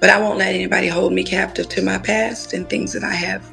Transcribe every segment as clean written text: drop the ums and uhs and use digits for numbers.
But I won't let anybody hold me captive to my past and things that I have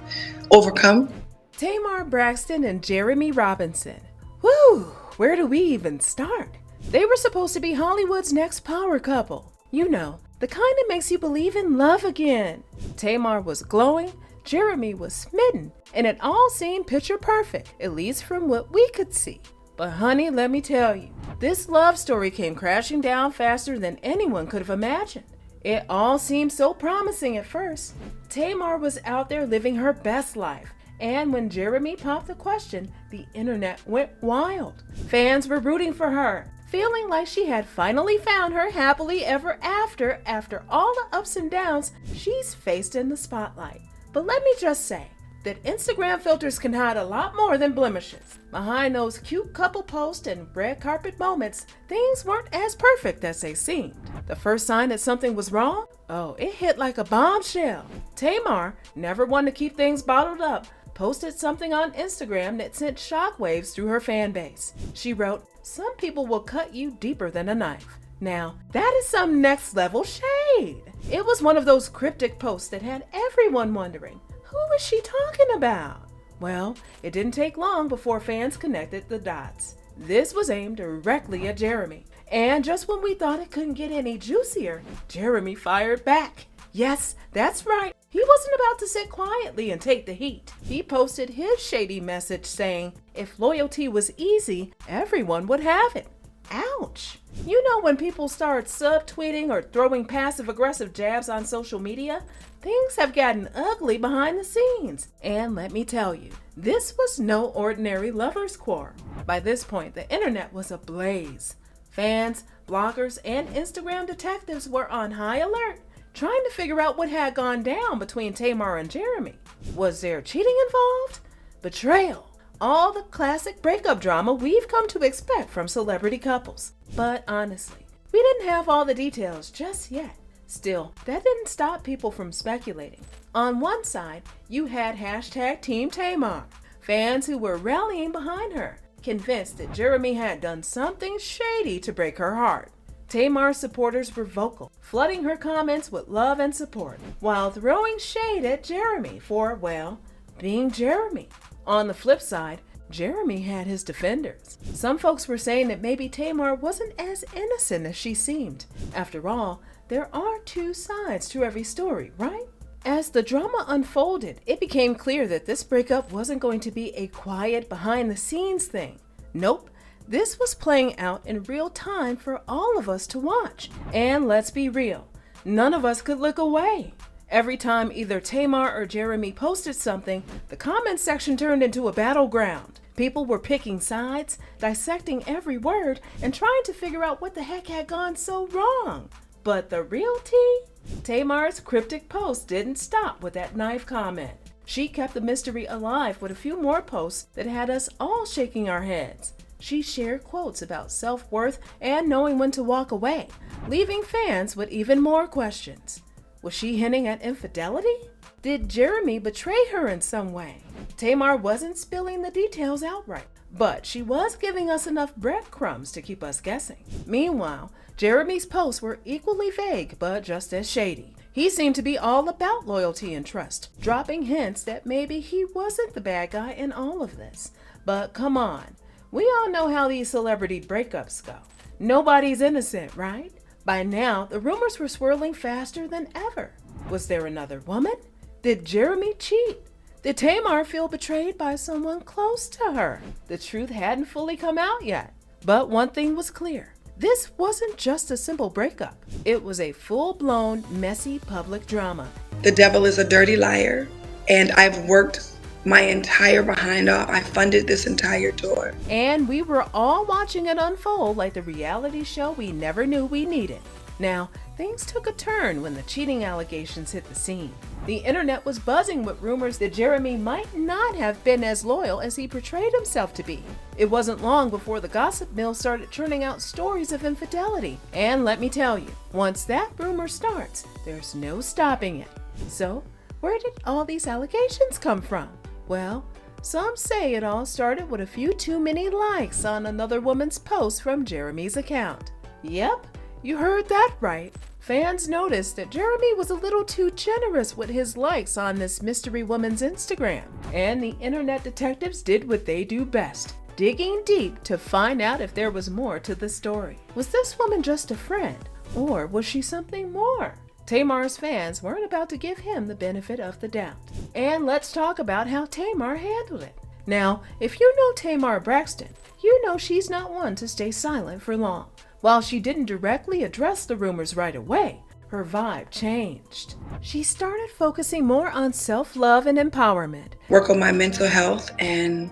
overcome. Tamar Braxton and Jeremy Robinson. Whew, where do we even start? They were supposed to be Hollywood's next power couple. You know, the kind that makes you believe in love again. Tamar was glowing, Jeremy was smitten, and it all seemed picture perfect, at least from what we could see. But honey, let me tell you, this love story came crashing down faster than anyone could have imagined. It all seemed so promising at first. Tamar was out there living her best life, and when Jeremy popped the question, the internet went wild. Fans were rooting for her, feeling like she had finally found her happily ever after all the ups and downs she's faced in the spotlight. But let me just say that Instagram filters can hide a lot more than blemishes. Behind those cute couple posts and red carpet moments, things weren't as perfect as they seemed. The first sign that something was wrong? Oh, it hit like a bombshell. Tamar, never one to keep things bottled up, posted something on Instagram that sent shockwaves through her fan base. She wrote, "Some people will cut you deeper than a knife." Now, that is some next level shade. It was one of those cryptic posts that had everyone wondering, who was she talking about? Well, it didn't take long before fans connected the dots. This was aimed directly at Jeremy. And just when we thought it couldn't get any juicier, Jeremy fired back. Yes, that's right. He wasn't about to sit quietly and take the heat. He posted his shady message saying, if loyalty was easy, everyone would have it. Ouch. You know, when people start subtweeting or throwing passive-aggressive jabs on social media, things have gotten ugly behind the scenes. And let me tell you, this was no ordinary lovers' quarrel. By this point, the internet was ablaze. Fans, bloggers, and Instagram detectives were on high alert, trying to figure out what had gone down between Tamar and Jeremy. Was there cheating involved? Betrayal? All the classic breakup drama we've come to expect from celebrity couples. But honestly, we didn't have all the details just yet. Still, that didn't stop people from speculating. On one side, you had hashtag Team Tamar, fans who were rallying behind her, convinced that Jeremy had done something shady to break her heart. Tamar's supporters were vocal, flooding her comments with love and support, while throwing shade at Jeremy for, well, being Jeremy. On the flip side, Jeremy had his defenders. Some folks were saying that maybe Tamar wasn't as innocent as she seemed. After all, there are two sides to every story, right? As the drama unfolded, it became clear that this breakup wasn't going to be a quiet behind-the-scenes thing. Nope, this was playing out in real time for all of us to watch. And let's be real, none of us could look away. Every time either Tamar or Jeremy posted something, the comment section turned into a battleground. People were picking sides, dissecting every word, and trying to figure out what the heck had gone so wrong. But the real tea? Tamar's cryptic post didn't stop with that knife comment. She kept the mystery alive with a few more posts that had us all shaking our heads. She shared quotes about self-worth and knowing when to walk away, leaving fans with even more questions. Was she hinting at infidelity? Did Jeremy betray her in some way? Tamar wasn't spilling the details outright, but she was giving us enough breadcrumbs to keep us guessing. Meanwhile, Jeremy's posts were equally vague, but just as shady. He seemed to be all about loyalty and trust, dropping hints that maybe he wasn't the bad guy in all of this. But come on, we all know how these celebrity breakups go. Nobody's innocent, right? By now, the rumors were swirling faster than ever. Was there another woman? Did Jeremy cheat? Did Tamar feel betrayed by someone close to her? The truth hadn't fully come out yet. But one thing was clear. This wasn't just a simple breakup. It was a full-blown, messy public drama. The devil is a dirty liar, and I've worked my entire behind off. I funded this entire tour. And we were all watching it unfold like the reality show we never knew we needed. Now, things took a turn when the cheating allegations hit the scene. The internet was buzzing with rumors that Jeremy might not have been as loyal as he portrayed himself to be. It wasn't long before the gossip mill started churning out stories of infidelity. And let me tell you, once that rumor starts, there's no stopping it. So, where did all these allegations come from? Well, some say it all started with a few too many likes on another woman's post from Jeremy's account. Yep, you heard that right. fans noticed that Jeremy was a little too generous with his likes on this mystery woman's Instagram, and the internet detectives did what they do best, digging deep to find out if there was more to the story. Was this woman just a friend, or was she something more? Tamar's fans weren't about to give him the benefit of the doubt. And let's talk about how Tamar handled it. Now, if you know Tamar Braxton, you know she's not one to stay silent for long. While she didn't directly address the rumors right away, her vibe changed. She started focusing more on self-love and empowerment. Work on my mental health and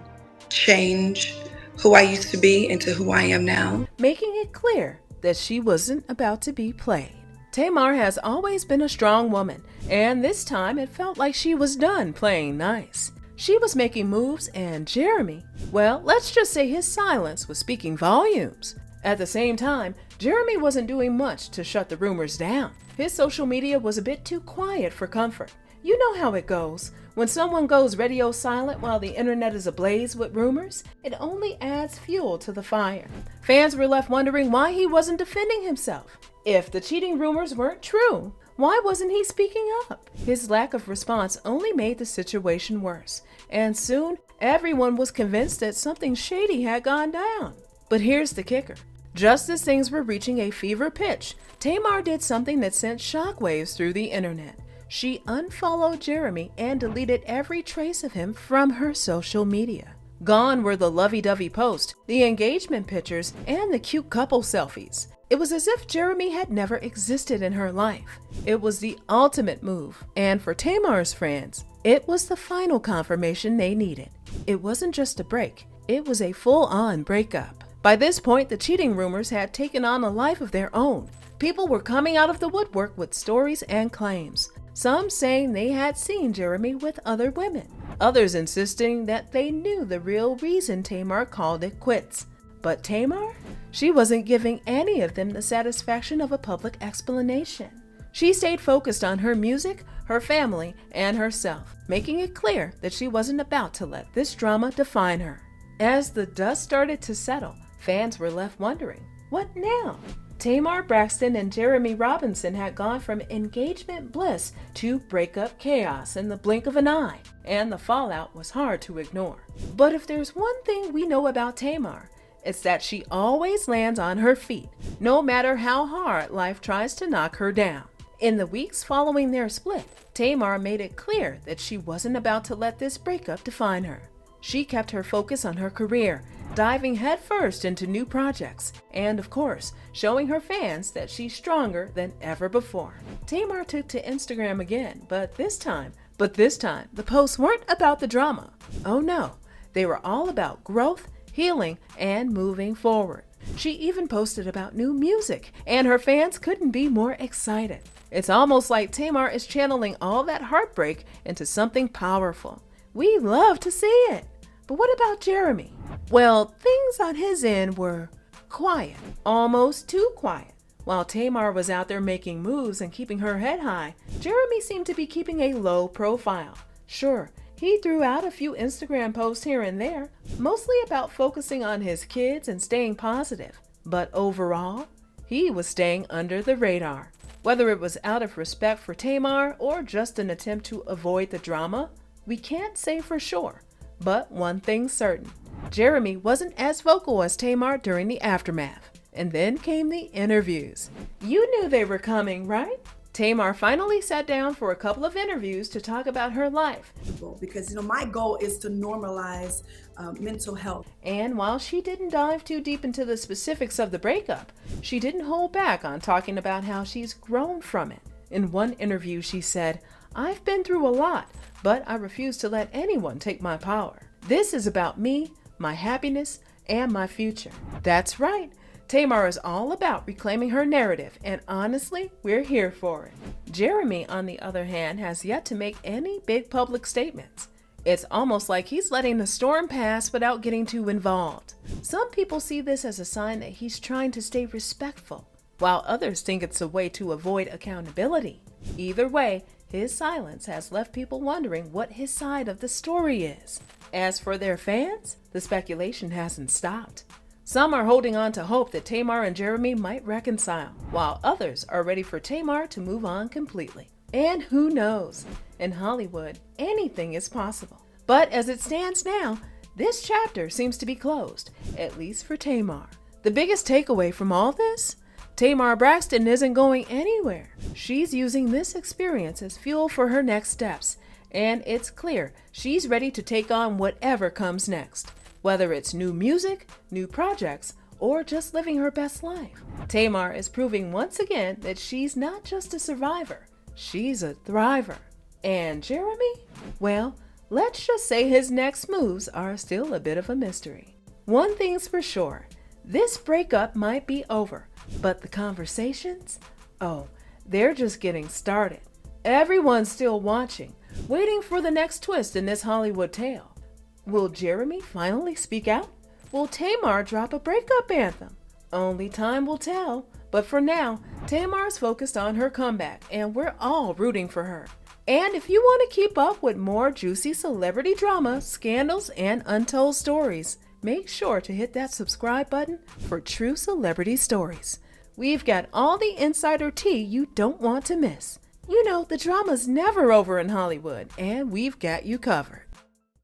change who I used to be into who I am now. Making it clear that she wasn't about to be played. Tamar has always been a strong woman, and this time it felt like she was done playing nice. She was making moves, and Jeremy, well, let's just say his silence was speaking volumes. At the same time, Jeremy wasn't doing much to shut the rumors down. His social media was a bit too quiet for comfort. You know how it goes. When someone goes radio silent while the internet is ablaze with rumors, it only adds fuel to the fire. Fans were left wondering why he wasn't defending himself. If the cheating rumors weren't true, why wasn't he speaking up? His lack of response only made the situation worse, and soon everyone was convinced that something shady had gone down. But here's the kicker. Just as things were reaching a fever pitch, Tamar did something that sent shockwaves through the internet. She unfollowed Jeremy and deleted every trace of him from her social media. Gone were the lovey-dovey posts, the engagement pictures, and the cute couple selfies. It was as if Jeremy had never existed in her life. It was the ultimate move, and for Tamar's friends, it was the final confirmation they needed. It wasn't just a break, it was a full-on breakup. By this point, the cheating rumors had taken on a life of their own. People were coming out of the woodwork with stories and claims. Some saying they had seen Jeremy with other women. Others insisting that they knew the real reason Tamar called it quits. But Tamar? She wasn't giving any of them the satisfaction of a public explanation. She stayed focused on her music, her family, and herself, making it clear that she wasn't about to let this drama define her. As the dust started to settle, fans were left wondering, what now? Tamar Braxton and Jeremy Robinson had gone from engagement bliss to breakup chaos in the blink of an eye, and the fallout was hard to ignore. But if there's one thing we know about Tamar, it's that she always lands on her feet, no matter how hard life tries to knock her down. In the weeks following their split, Tamar made it clear that she wasn't about to let this breakup define her. She kept her focus on her career, diving headfirst into new projects, and of course, showing her fans that she's stronger than ever before. Tamar took to Instagram again, but this time, the posts weren't about the drama. Oh no, they were all about growth, healing, and moving forward. She even posted about new music, and her fans couldn't be more excited. It's almost like Tamar is channeling all that heartbreak into something powerful. We love to see it. But what about Jeremy? Well, things on his end were quiet, almost too quiet. While Tamar was out there making moves and keeping her head high, Jeremy seemed to be keeping a low profile. Sure, he threw out a few Instagram posts here and there, mostly about focusing on his kids and staying positive. But overall, he was staying under the radar. Whether it was out of respect for Tamar or just an attempt to avoid the drama, we can't say for sure. But one thing's certain, Jeremy wasn't as vocal as Tamar during the aftermath. And then came the interviews. You knew they were coming, right? Tamar finally sat down for a couple of interviews to talk about her life. Because, my goal is to normalize mental health. And while she didn't dive too deep into the specifics of the breakup, she didn't hold back on talking about how she's grown from it. In one interview, she said, "I've been through a lot, but I refuse to let anyone take my power. This is about me, my happiness, and my future." That's right. Tamar is all about reclaiming her narrative, and honestly, we're here for it. Jeremy, on the other hand, has yet to make any big public statements. It's almost like he's letting the storm pass without getting too involved. Some people see this as a sign that he's trying to stay respectful, while others think it's a way to avoid accountability. Either way, his silence has left people wondering what his side of the story is. As for their fans, the speculation hasn't stopped. Some are holding on to hope that Tamar and Jeremy might reconcile, while others are ready for Tamar to move on completely. And who knows? In Hollywood, anything is possible. But as it stands now, this chapter seems to be closed, at least for Tamar. The biggest takeaway from all this? Tamar Braxton isn't going anywhere. She's using this experience as fuel for her next steps, and it's clear she's ready to take on whatever comes next, whether it's new music, new projects, or just living her best life. Tamar is proving once again that she's not just a survivor, she's a thriver. And Jeremy? Well, let's just say his next moves are still a bit of a mystery. One thing's for sure, this breakup might be over, but the conversations? Oh, they're just getting started. Everyone's still watching, waiting for the next twist in this Hollywood tale. Will Jeremy finally speak out? Will Tamar drop a breakup anthem? Only time will tell. But for now, Tamar's focused on her comeback, and we're all rooting for her. And if you want to keep up with more juicy celebrity drama, scandals, and untold stories, make sure to hit that subscribe button for true celebrity stories. We've got all the insider tea you don't want to miss. You know, the drama's never over in Hollywood, and we've got you covered.